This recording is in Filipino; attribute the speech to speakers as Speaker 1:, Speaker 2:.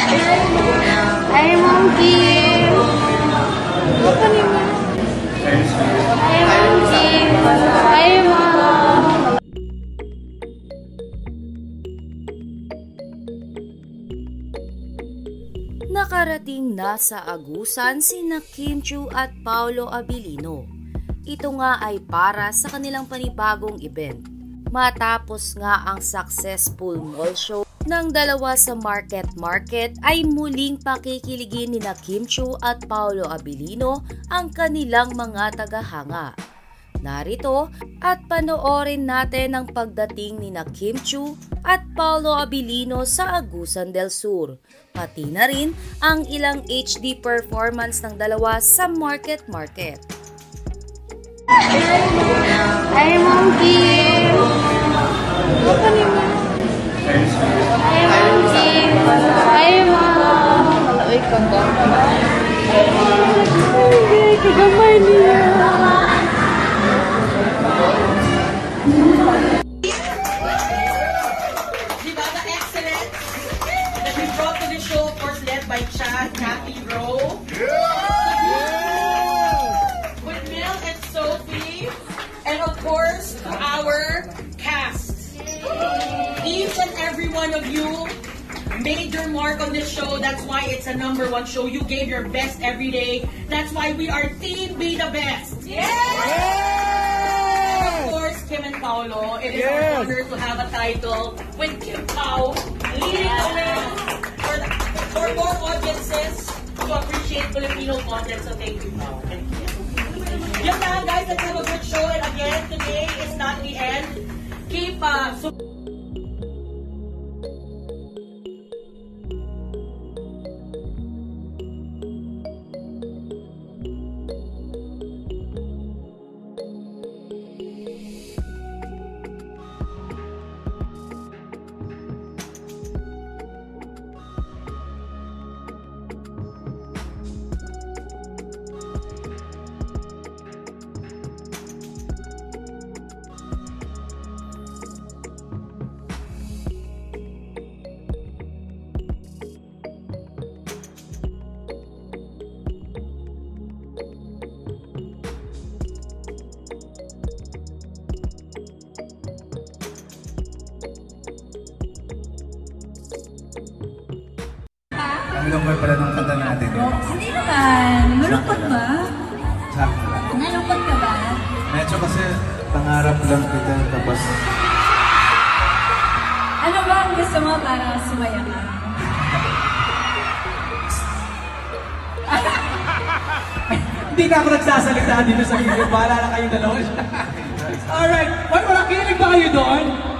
Speaker 1: Hi, Mom Kim. Apa nih, Mom? Hi, Mom Kim. Hi, Mom.
Speaker 2: Nakarating na sa agusan sina Kim Chiu at Paolo Abilino. Ito nga ay para sa kanilang panibagong event. Matapos nga ang successful mall show ng dalawa sa Market ay muling pakikiligin nina Kim Chiu at Paolo Abilino ang kanilang mga tagahanga. Narito at panoorin natin ang pagdating nina Kim Chiu at Paolo Abilino sa Agusan del Sur, pati na rin ang ilang HD performance ng dalawa sa Market.
Speaker 1: Hi, Mom Kim. Apa nih, Mom? Hi, Mom Kim. Hi, Mom. Uy, kagam. Ay, kagamay niya.
Speaker 3: Diba the excellence that we brought to the show, of course, led by Chad, Kathy, Ro. With Mel and Sophie. And of course, to our cast. Each and every one of you made your mark on this show. That's why it's a #1 show. You gave your best every day. That's why we are Team Be the Best. And of course, Kim and Paolo. It is an honor to have a title with Kim Pao leading the way for more audiences to appreciate Filipino content. So thank you, Pao. Thank you. Yun na, guys, let's have a good show. And again, today is not the end. Keep
Speaker 4: Ang lungkot pala ng kanta natin.
Speaker 5: Hindi naman. Malungkot ba?
Speaker 4: Sakto lang.
Speaker 5: Nalungkot ka ba?
Speaker 4: Medyo kasi pangarap lang kita tapos...
Speaker 5: Ano ba ang gusto mo para sumaya ka?
Speaker 6: Hindi na ako nagsasalita dito sa video. Bahala na kayong dalawa. Alright. Wala kinig ba kayo doon?